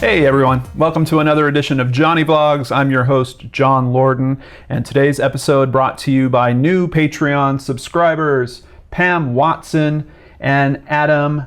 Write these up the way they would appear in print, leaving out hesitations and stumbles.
Hey everyone, welcome to another edition of Johnny Vlogs. I'm your host, John Lorden, and today's episode brought to you by new Patreon subscribers, Pam Watson and Adam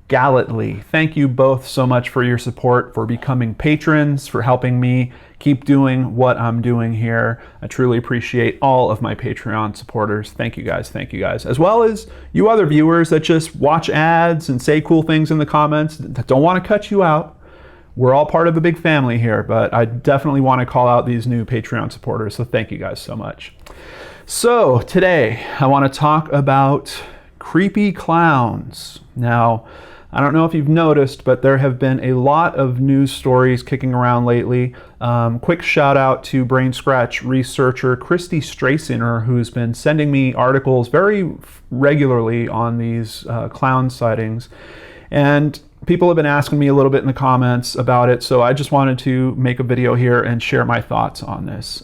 Gallatley. Thank you both so much for your support, for becoming patrons, for helping me keep doing what I'm doing here. I truly appreciate all of my Patreon supporters. Thank you guys, as well as you other viewers that just watch ads and say cool things in the comments that don't want to cut you out. We're all part of a big family here, but I definitely want to call out these new Patreon supporters, so thank you guys so much. So today I want to talk about creepy clowns. Now, I don't know if you've noticed, but there have been a lot of news stories kicking around lately. Quick shout out to Brain Scratch researcher Christy Straciner, who's been sending me articles very regularly on these clown sightings. And people have been asking me a little bit in the comments about it, so I just wanted to make a video here and share my thoughts on this.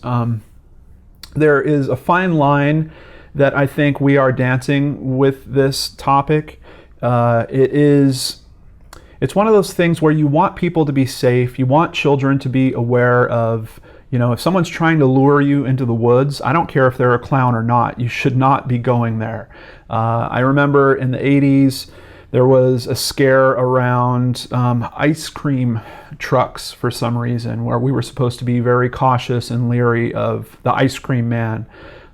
There is a fine line that I think we are dancing with this topic. It's one of those things where you want people to be safe, you want children to be aware of, if someone's trying to lure you into the woods, I don't care if they're a clown or not, you should not be going there. I remember in the 80s, there was a scare around ice cream trucks for some reason, where we were supposed to be very cautious and leery of the ice cream man.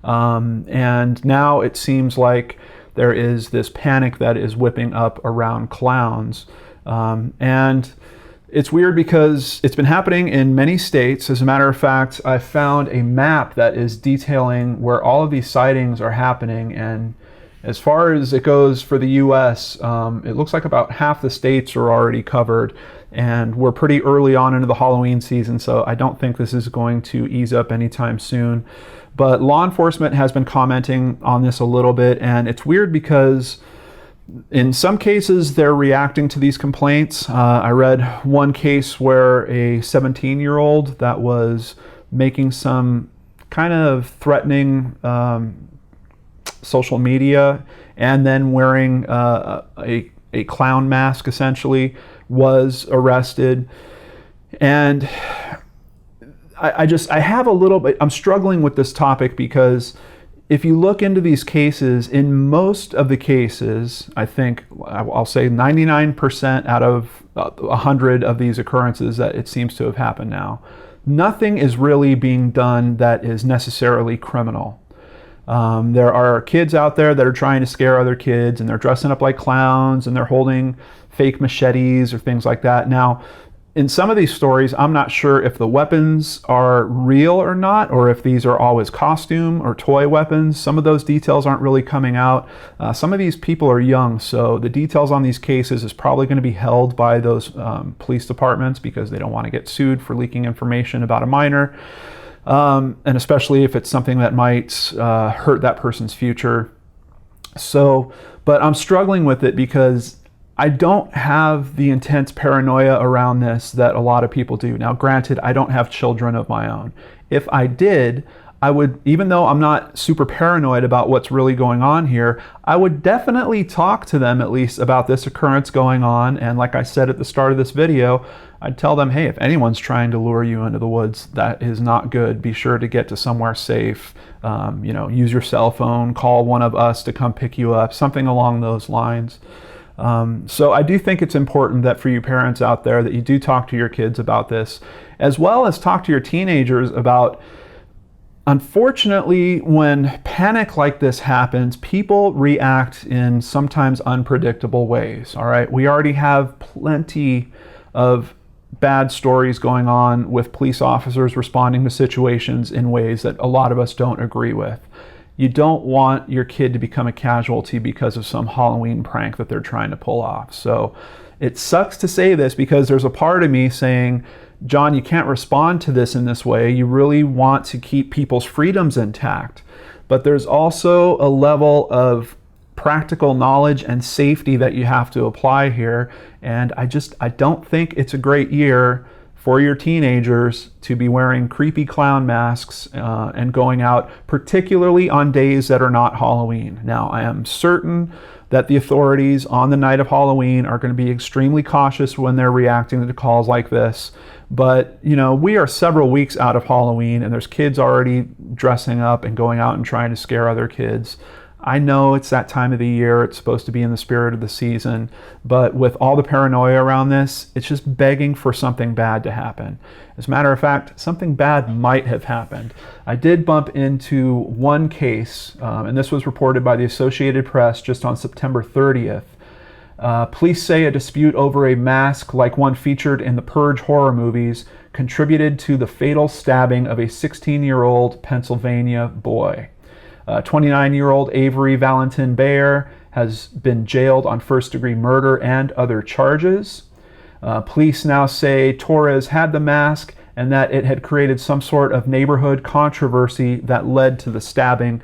And now it seems like there is this panic that is whipping up around clowns. And it's weird because it's been happening in many states. As a matter of fact, I found a map that is detailing where all of these sightings are happening, and as far as it goes for the US, it looks like about half the states are already covered, and we're pretty early on into the Halloween season, so I don't think this is going to ease up anytime soon. But law enforcement has been commenting on this a little bit, and it's weird because in some cases they're reacting to these complaints. I read one case where a 17-year-old that was making some kind of threatening social media and then wearing a clown mask essentially was arrested. And I have a little bit, I'm struggling with this topic because if you look into these cases, in most of the cases, I think I'll say 99% out of 100 of these occurrences that it seems to have happened now, nothing is really being done that is necessarily criminal. There are kids out there that are trying to scare other kids, and they're dressing up like clowns, and they're holding fake machetes or things like that. Now, in some of these stories, I'm not sure if the weapons are real or not, or if these are always costume or toy weapons. Some of those details aren't really coming out. Some of these people are young, so the details on these cases is probably going to be held by those police departments because they don't want to get sued for leaking information about a minor. And especially if it's something that might hurt that person's future. But I'm struggling with it because I don't have the intense paranoia around this that a lot of people do. Now, granted, I don't have children of my own. If I did, I would, even though I'm not super paranoid about what's really going on here, I would definitely talk to them at least about this occurrence going on. And like I said at the start of this video, I'd tell them, hey, if anyone's trying to lure you into the woods, that is not good. Be sure to get to somewhere safe. Use your cell phone, call one of us to come pick you up, something along those lines. So I do think it's important that for you parents out there that you do talk to your kids about this, as well as talk to your teenagers about, unfortunately, when panic like this happens, people react in sometimes unpredictable ways, all right? We already have plenty of bad stories going on with police officers responding to situations in ways that a lot of us don't agree with. You don't want your kid to become a casualty because of some Halloween prank that they're trying to pull off. So it sucks to say this because there's a part of me saying, John, you can't respond to this in this way. You really want to keep people's freedoms intact. But there's also a level of practical knowledge and safety that you have to apply here. And I don't think it's a great year for your teenagers to be wearing creepy clown masks and going out, particularly on days that are not Halloween. Now, I am certain that the authorities on the night of Halloween are going to be extremely cautious when they're reacting to calls like this. But, you know, we are several weeks out of Halloween and there's kids already dressing up and going out and trying to scare other kids. I know it's that time of the year, it's supposed to be in the spirit of the season, but with all the paranoia around this, it's just begging for something bad to happen. As a matter of fact, something bad might have happened. I did bump into one case, and this was reported by the Associated Press just on September 30th. Police say a dispute over a mask like one featured in the Purge horror movies contributed to the fatal stabbing of a 16-year-old Pennsylvania boy. 29-year-old Avery Valentin Bayer has been jailed on first-degree murder and other charges. Police now say Torres had the mask and that it had created some sort of neighborhood controversy that led to the stabbing.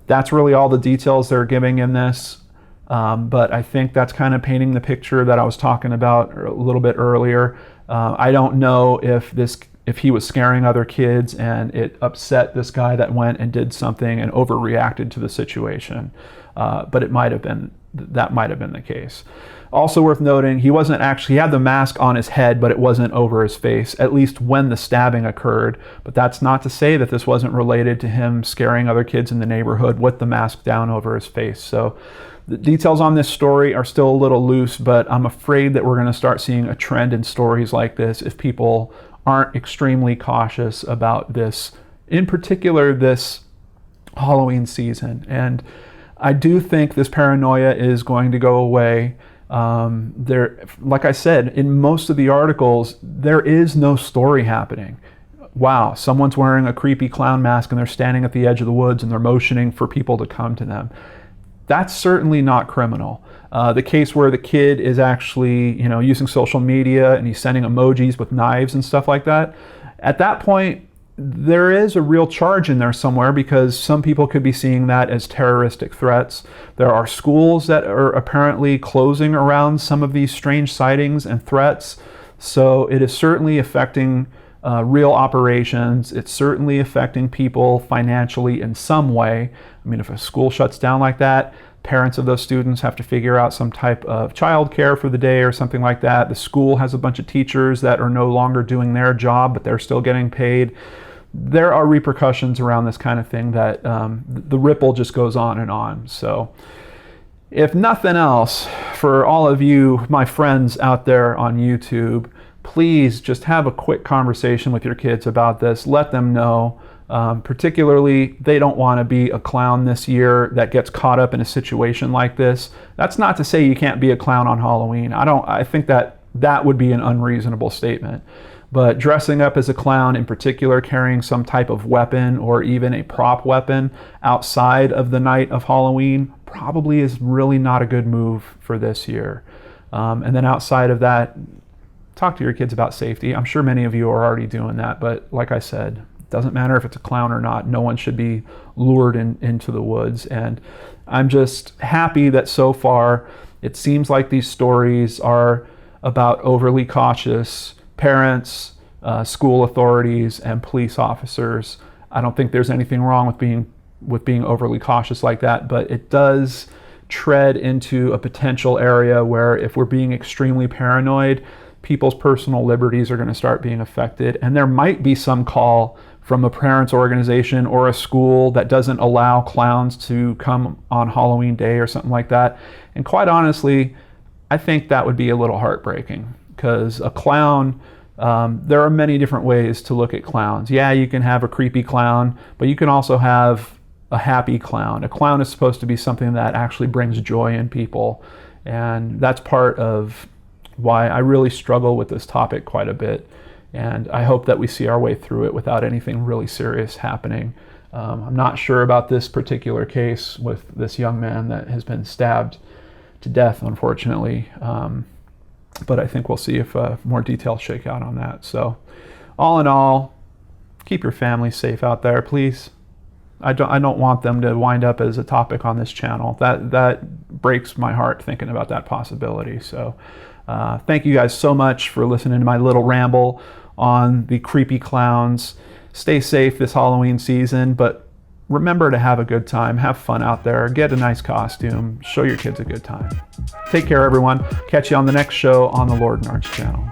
That's really all the details they're giving in this. But I think that's kind of painting the picture that I was talking about a little bit earlier. I don't know if he was scaring other kids and it upset this guy that went and did something and overreacted to the situation. But that might have been the case. Also worth noting, he had the mask on his head, but it wasn't over his face, at least when the stabbing occurred. But that's not to say that this wasn't related to him scaring other kids in the neighborhood with the mask down over his face. So the details on this story are still a little loose, but I'm afraid that we're going to start seeing a trend in stories like this if people aren't extremely cautious about this, in particular this Halloween season. And I do think this paranoia is going to go away. Like I said, in most of the articles, there is no story happening. Wow, someone's wearing a creepy clown mask and they're standing at the edge of the woods and they're motioning for people to come to them. That's certainly not criminal. The case where the kid is actually, using social media and he's sending emojis with knives and stuff like that, at that point, there is a real charge in there somewhere because some people could be seeing that as terroristic threats. There are schools that are apparently closing around some of these strange sightings and threats. So it is certainly affecting real operations. It's certainly affecting people financially in some way. I mean, if a school shuts down like that, parents of those students have to figure out some type of childcare for the day or something like that. The school has a bunch of teachers that are no longer doing their job, but they're still getting paid. There are repercussions around this kind of thing that the ripple just goes on and on. So if nothing else, for all of you, my friends out there on YouTube, please just have a quick conversation with your kids about this. Let them know. Particularly, they don't want to be a clown this year that gets caught up in a situation like this. That's not to say you can't be a clown on Halloween. I think that would be an unreasonable statement. But dressing up as a clown, in particular carrying some type of weapon or even a prop weapon outside of the night of Halloween, probably is really not a good move for this year. And then outside of that, talk to your kids about safety. I'm sure many of you are already doing that, but like I said, doesn't matter if it's a clown or not. No one should be lured into the woods. And I'm just happy that so far it seems like these stories are about overly cautious parents, school authorities, and police officers. I don't think there's anything wrong with being overly cautious like that, but it does tread into a potential area where if we're being extremely paranoid, people's personal liberties are going to start being affected. And there might be some call from a parents' organization or a school that doesn't allow clowns to come on Halloween Day or something like that. And quite honestly, I think that would be a little heartbreaking because a clown, there are many different ways to look at clowns. Yeah, you can have a creepy clown, but you can also have a happy clown. A clown is supposed to be something that actually brings joy in people. And that's part of why I really struggle with this topic quite a bit. And I hope that we see our way through it without anything really serious happening. I'm not sure about this particular case with this young man that has been stabbed to death, unfortunately. But I think we'll see if more details shake out on that. So all in all, keep your family safe out there, please. I don't want them to wind up as a topic on this channel. That breaks my heart thinking about that possibility. So thank you guys so much for listening to my little ramble on the creepy clowns. Stay safe this Halloween season, but remember to have a good time, have fun out there, get a nice costume, show your kids a good time. Take care, everyone. Catch you on the next show on the Lord and Arch channel.